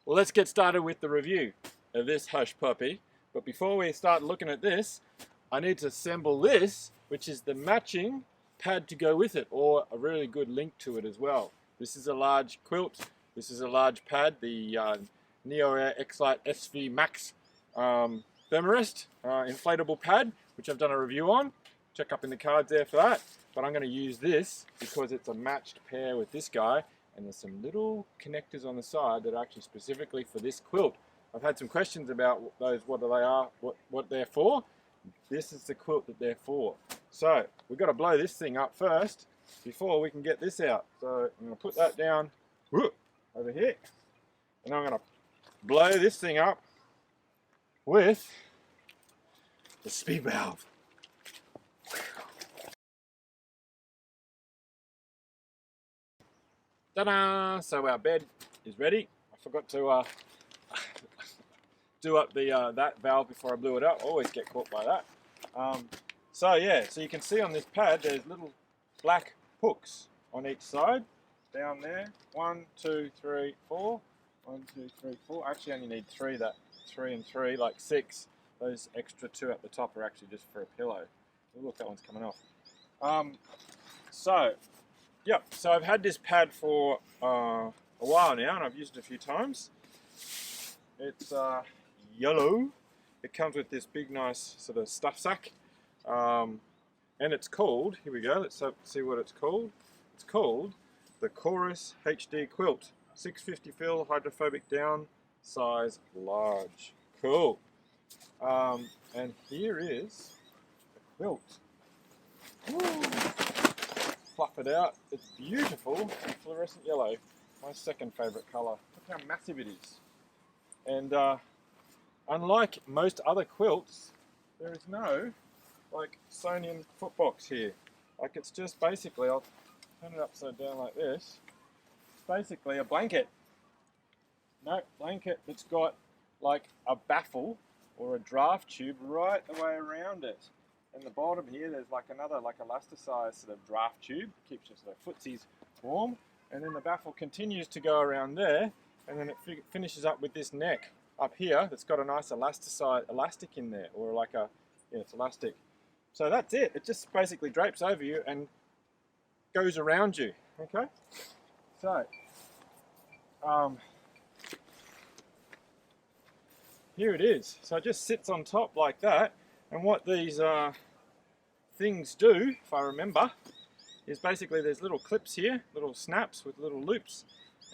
Well, let's get started with the review of this hush puppy. But before we start looking at this, I need to assemble this, which is the matching pad to go with it, or a really good link to it as well. This is a large quilt. This is a large pad, the Neo Air X-Lite SV Max Thermarest inflatable pad, which I've done a review on. Check up in the cards there for that. But I'm going to use this because it's a matched pair with this guy, and there's some little connectors on the side that are actually specifically for this quilt. I've had some questions about those, what they are, what they're for. This is the quilt that they're for. So we've got to blow this thing up first before we can get this out. So I'm going to put that down over here, and I'm going to blow this thing up with the speed valve. Ta-da! So our bed is ready. I forgot to do up the that valve before I blew it up. I always get caught by that. So yeah, so you can see on this pad there's little black hooks on each side. Down there, 1, 2, 3, 4. 1, 2, 3, 4. Actually, only need 3. That 3 and 3, like 6. Those extra 2 at the top are actually just for a pillow. Oh, look, that one's coming off. Yep, so I've had this pad for a while now, and I've used it a few times. It's yellow. It comes with this big, nice sort of stuff sack. And it's called, here we go, let's see what it's called. It's called the Corus HD Quilt. 650 fill, hydrophobic down, size large. Cool. And here is the quilt. Woo. Fluff it out. It's beautiful, fluorescent yellow. My second favourite colour. Look how massive it is. And unlike most other quilts, there is no like sewn-in footbox here. Like it's just basically, I'll turn it upside down like this. It's basically a blanket. No, blanket that's got like a baffle or a draft tube right the way around it. And the bottom here, there's like another like elasticized sort of draft tube, keeps your sort of footsies warm. And then the baffle continues to go around there, and then it finishes up with this neck up here that's got a nice elastic in there, or like a, yeah, it's elastic. So that's it. It just basically drapes over you and goes around you. Okay. So here it is. So it just sits on top like that. And what these things do, if I remember, is basically there's little clips here, little snaps with little loops,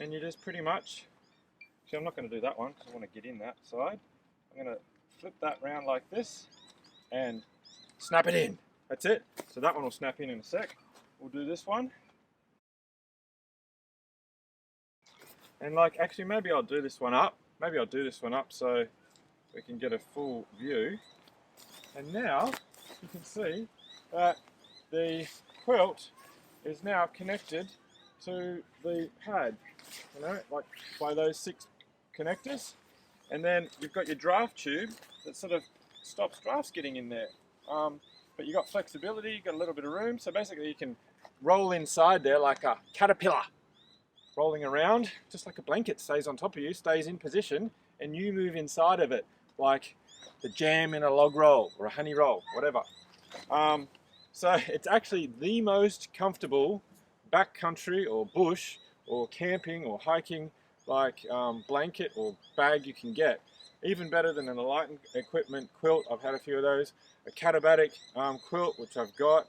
and you just pretty much, actually I'm not going to do that one because I want to get in that side. I'm going to flip that round like this and snap it in. That's it. So that one will snap in a sec. We'll do this one. And like, actually maybe I'll do this one up. Maybe I'll do this one up so we can get a full view. And now you can see that the quilt is now connected to the pad, you know, like by those 6 connectors. And then you've got your draft tube that sort of stops drafts getting in there. But you've got flexibility, you've got a little bit of room, so basically you can roll inside there like a caterpillar, rolling around, just like a blanket, stays on top of you, stays in position, and you move inside of it like the jam in a log roll or a honey roll, whatever. So it's actually the most comfortable backcountry or bush or camping or hiking like blanket or bag you can get. Even better than an enlightened equipment quilt. I've had a few of those. A Catabatic quilt, which I've got.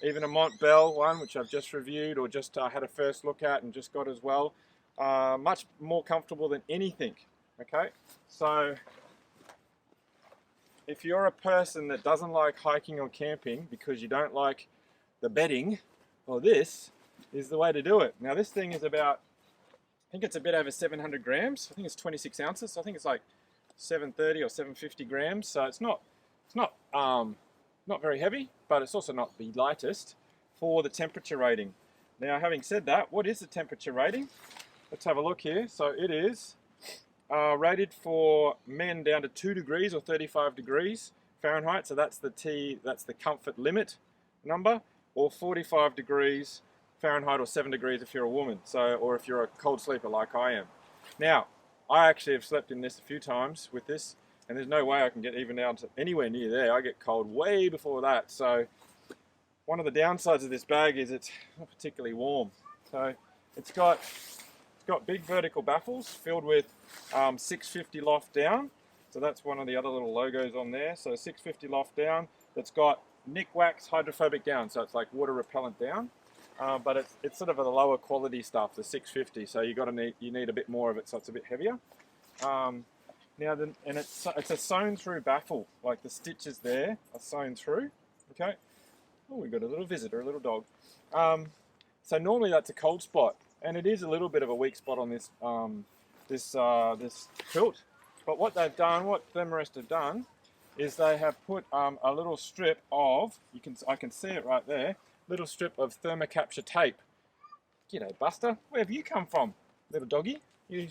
Even a Montbell one, which I've just reviewed or just had a first look at and just got as well. Much more comfortable than anything. Okay, so if you're a person that doesn't like hiking or camping because you don't like the bedding, well, this is the way to do it. Now this thing is about, I think it's a bit over 700 grams. I think it's 26 ounces. So I think it's like 730 or 750 grams. So it's not very heavy, but it's also not the lightest for the temperature rating. Now, having said that, what is the temperature rating? Let's have a look here. So it is rated for men down to 2 degrees or 35 degrees Fahrenheit. So that's the comfort limit number, or 45 degrees Fahrenheit or 7 degrees if you're a woman. So, or if you're a cold sleeper like I am. Now, I actually have slept in this a few times with this, and there's no way I can get even down to anywhere near there. I get cold way before that. So one of the downsides of this bag is it's not particularly warm. So it's got big vertical baffles filled with 650 loft down. So that's one of the other little logos on there. So 650 loft down. That's got Nick Wax hydrophobic down. So it's like water repellent down. But it's sort of a lower quality stuff, the 650. So you need a bit more of it, so it's a bit heavier. It's a sewn through baffle, like the stitches there are sewn through. Okay. Oh, we've got a little visitor, a little dog. So normally that's a cold spot, and it is a little bit of a weak spot on this this quilt. But what they've done, what Thermarest have done, is they have put a little strip of, I can see it right there, little strip of thermocapture tape. G'day, Buster. Where have you come from, little doggy? You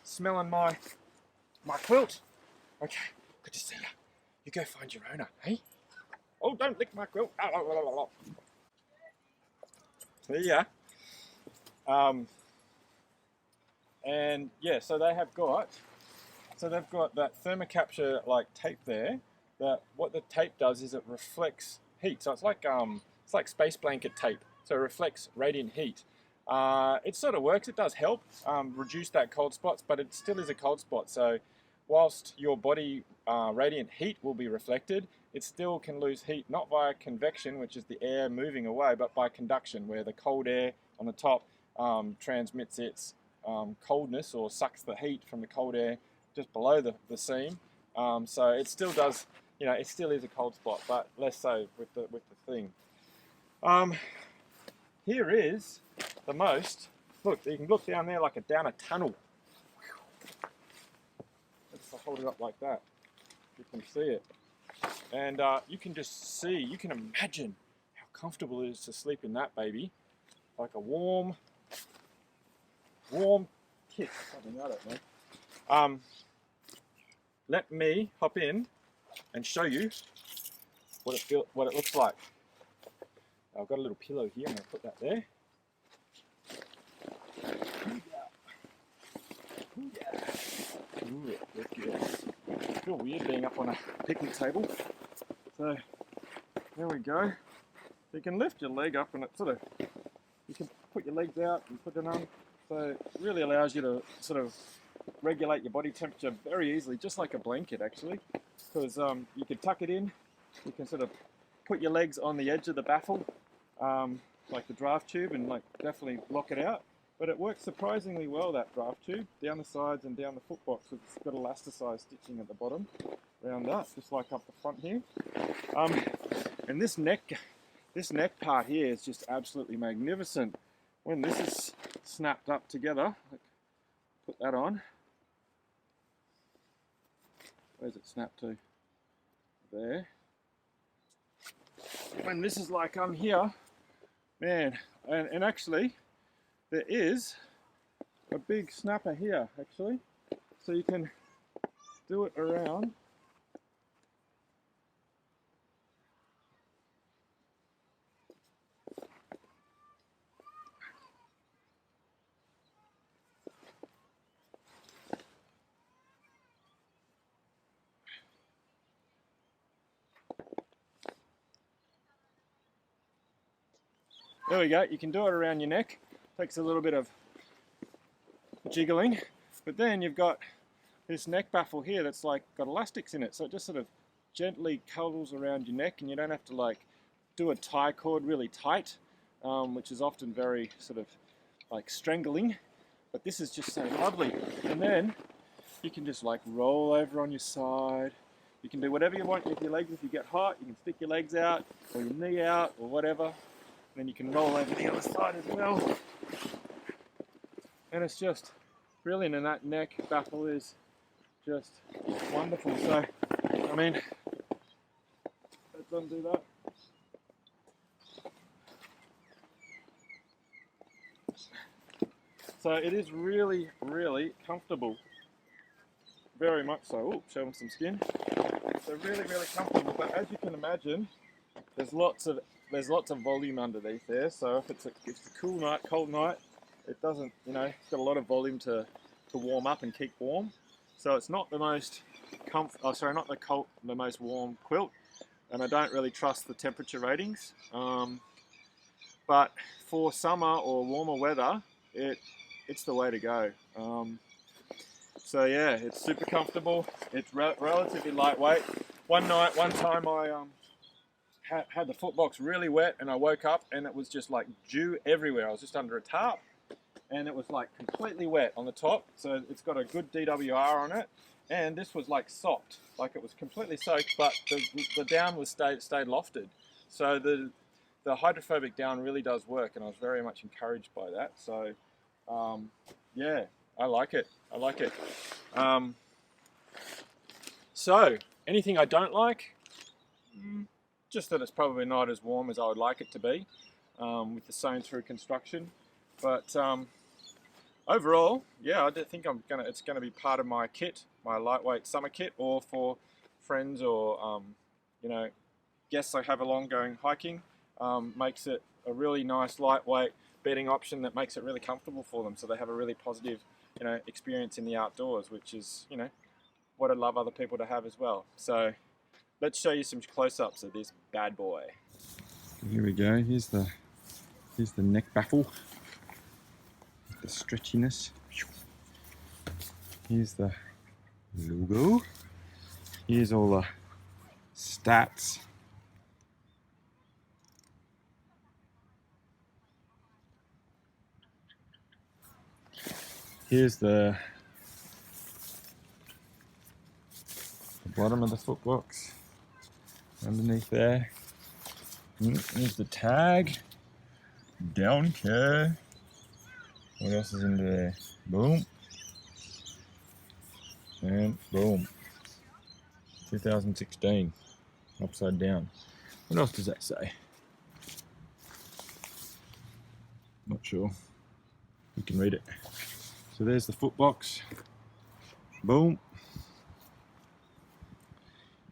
smelling my quilt? Okay, good to see you. You go find your owner, hey? Oh, don't lick my quilt. Yeah. And yeah, so they've got that thermocapture like tape there. That what the tape does is it reflects heat. So it's like space blanket tape. So it reflects radiant heat. It sort of works. It does help reduce that cold spots, but it still is a cold spot. So whilst your body radiant heat will be reflected, it still can lose heat, not via convection, which is the air moving away, but by conduction, where the cold air on the top transmits its coldness or sucks the heat from the cold air just below the seam. So it still does, it still is a cold spot, but less so with the thing. Here is the most, look, you can look down there like down a tunnel. Let's hold it up like that. You can see it. And you can just see, you can imagine how comfortable it is to sleep in that baby. Like a warm kiss. Something, I don't know. Let me hop in and show you what it looks like. I've got a little pillow here, I'm going to put that there. Ooh, I feel weird being up on a picnic table. So there we go. You can lift your leg up and it you can put your legs out and put them on. So it really allows you to sort of regulate your body temperature very easily, just like a blanket actually. Because you can tuck it in, you can sort of put your legs on the edge of the baffle, like the draft tube, and like definitely lock it out. But it works surprisingly well, that draft tube, down the sides and down the foot box. It's got elasticized stitching at the bottom, around that, just like up the front here. And this neck part here is just absolutely magnificent. When this is snapped up together, put that on. Where's it snapped to? There. When this is like here, man, and actually, there is a big snapper here, actually. So you can do it around. There we go, you can do it around your neck. Takes a little bit of jiggling, but then you've got this neck baffle here that's like got elastics in it, so it just sort of gently cuddles around your neck, and you don't have to like do a tie cord really tight, which is often very sort of like strangling, but this is just so lovely. And then you can just like roll over on your side. You can do whatever you want with your legs. If you get hot, you can stick your legs out or your knee out or whatever. Then you can roll over the other side as well. And it's just brilliant, and that neck baffle is just wonderful. So, I mean, let's undo that. So it is really, really comfortable. Very much so. Oh, showing some skin. So really, really comfortable. But as you can imagine, there's lots of volume underneath there. So if it's a cool night, cold night, it doesn't, it's got a lot of volume to to warm up and keep warm. So it's not the most the most warm quilt, and I don't really trust the temperature ratings. But for summer or warmer weather, it's the way to go. So yeah, it's super comfortable. It's relatively lightweight. One time I had the footbox really wet, and I woke up and it was just like dew everywhere. I was just under a tarp, and it was like completely wet on the top. So it's got a good DWR on it, and this was like sopped, like it was completely soaked, but the down was stayed lofted. So the hydrophobic down really does work, and I was very much encouraged by that. So yeah, I like it. I like it. So anything I don't like? Just that it's probably not as warm as I would like it to be with the sewn through construction. But overall, yeah, I think it's gonna be part of my kit, my lightweight summer kit, or for friends or you know, guests I have along going hiking. Makes it a really nice lightweight bedding option that makes it really comfortable for them, so they have a really positive, you know, experience in the outdoors, which is, you know, what I'd love other people to have as well. So let's show you some close-ups of this bad boy. Here we go. Here's the neck baffle. The stretchiness. Here's the logo. Here's all the stats. Here's the bottom of the footbox underneath there. Here's the tag. Down care. What else is in there? Boom. And boom. 2016. Upside down. What else does that say? Not sure. You can read it. So there's the footbox. Boom.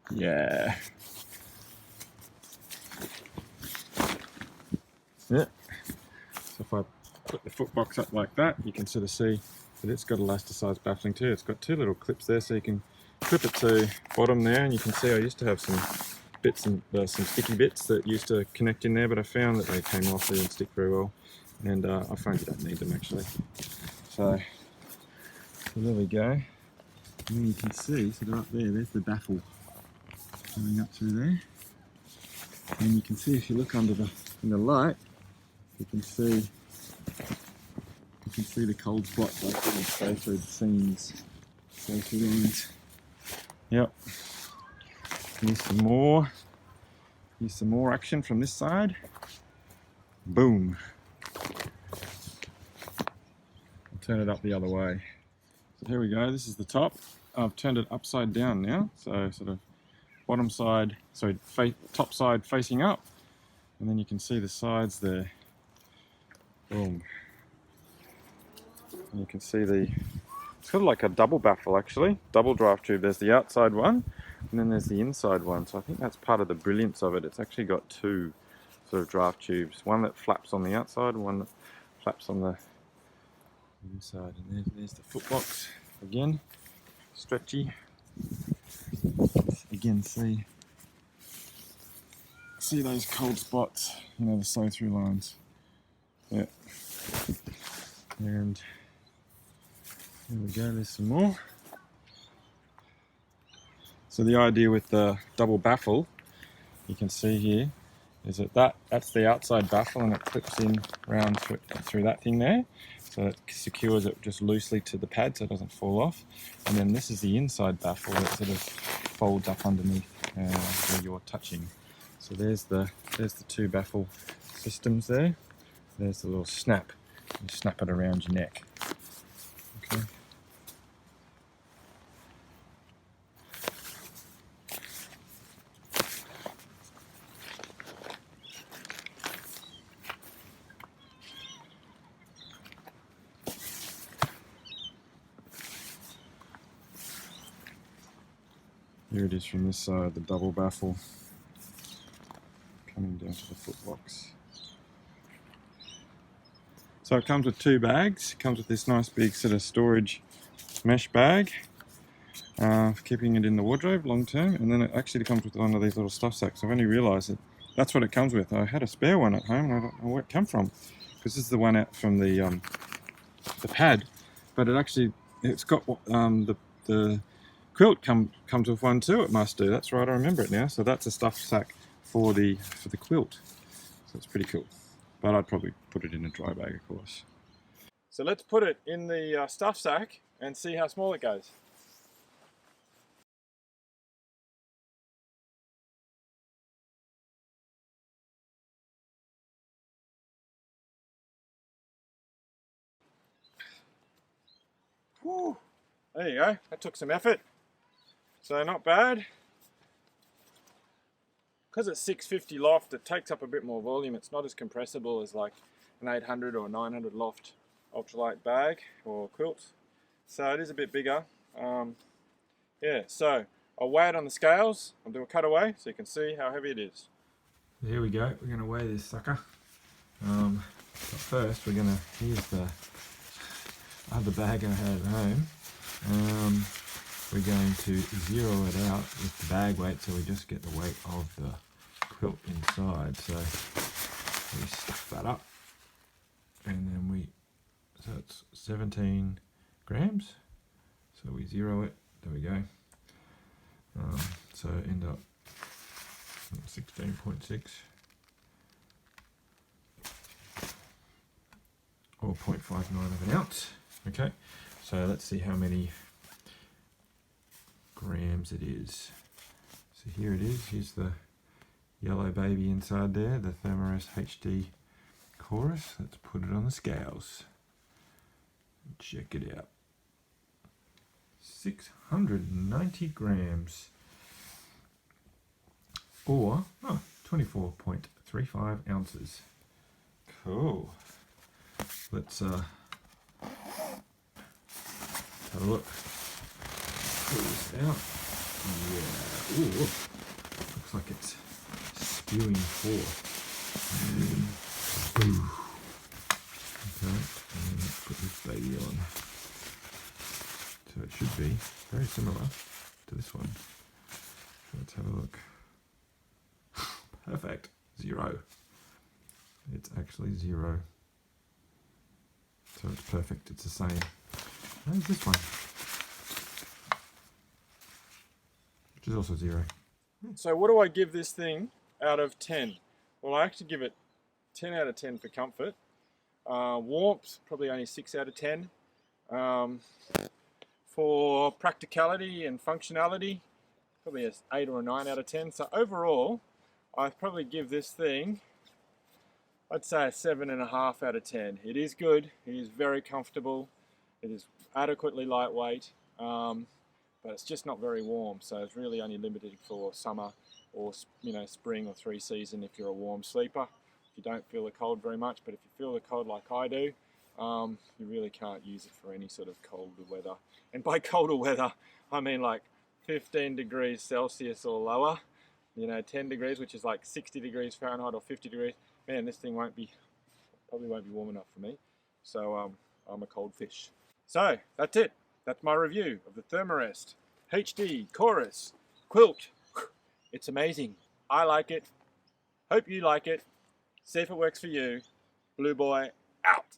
Yeah. Yeah. So if I put the footbox up like that, you can sort of see that it's got elasticized baffling too. It's got two little clips there, so you can clip it to bottom there, and you can see I used to have some bits and some sticky bits that used to connect in there, but I found that they came off, they didn't stick very well, and I find you don't need them actually. So there we go. And then you can see, so they're up there, there's the baffle coming up through there. And you can see if you look under in the light, you can see the cold spots like that go through the seams, go through the lines. Yep. Here's some more. Here's some more action from this side. Boom. I'll turn it up the other way. So here we go, this is the top. I've turned it upside down now, so sort of bottom side, so top side facing up, and then you can see the sides there. Boom. And you can see it's sort of like a double baffle actually, double draft tube. There's the outside one, and then there's the inside one. So I think that's part of the brilliance of it. It's actually got two sort of draft tubes, one that flaps on the outside, one that flaps on the inside. And there's the footbox again, stretchy. Again, see those cold spots, you know, the sew through lines. Yeah. And there we go, there's some more. So the idea with the double baffle, you can see here, is that's the outside baffle, and it clips in round through that thing there. So it secures it just loosely to the pad so it doesn't fall off. And then this is the inside baffle that sort of folds up underneath where you're touching. So there's the two baffle systems there. There's the little snap. You snap it around your neck. Okay. Here it is from this side, the double baffle coming down to the footbox. So it comes with two bags. It comes with this nice big sort of storage this mesh bag for keeping it in the wardrobe long term, and then it actually comes with one of these little stuff sacks. I've only realised that that's what it comes with. I had a spare one at home and I don't know where it came from, because this is the one out from the pad, but it's got the quilt comes with one too. It must do. That's right, I remember it now. So that's a stuff sack for the quilt. So it's pretty cool. But I'd probably put it in a dry bag, of course. So let's put it in the stuff sack and see how small it goes. Whew. There you go. That took some effort. So not bad. Because it's 650 loft, it takes up a bit more volume. It's not as compressible as like an 800 or 900 loft ultralight bag or quilt. So it is a bit bigger. Yeah, so I'll weigh it on the scales. I'll do a cutaway so you can see how heavy it is. Here we go. We're going to weigh this sucker. But first, we're going to, here's the other bag I had at home. We're going to zero it out with the bag weight, so we just get the weight of the quilt inside. So we stuff that up, and then so it's 17 grams. So we zero it. There we go. So end up 16.6 or 0.59 of an ounce. Okay, so let's see how many grams it is. So here it is. Here's the yellow baby inside there, the Thermarest HD Corus. Let's put it on the scales. Check it out. 690 grams, or 24.35 ounces. Cool. Let's have a look. Pull this out. Yeah. Ooh, looks like it's spewing forth. Okay, and then let's put this baby on. So it should be very similar to this one. So let's have a look. Perfect. 0. It's actually 0. So it's perfect. It's the same as this one, which is also 0. So what do I give this thing out of 10? Well, I actually give it 10 out of 10 for comfort. Warmth, probably only 6 out of 10. For practicality and functionality, probably an 8 or a 9 out of 10. So overall, I'd probably give this thing, I'd say a 7.5 out of 10. It is good. It is very comfortable. It is adequately lightweight, but it's just not very warm. So it's really only limited for summer or spring or 3 season if you're a warm sleeper. If you don't feel the cold very much, but if you feel the cold like I do, you really can't use it for any sort of colder weather. And by colder weather, I mean like 15 degrees Celsius or lower. 10 degrees, which is like 60 degrees Fahrenheit or 50 degrees. Man, this thing probably won't be warm enough for me. So I'm a cold fish. So that's it. That's my review of the Thermarest HD Corus Quilt. It's amazing. I like it. Hope you like it. See if it works for you. Blue Boy out.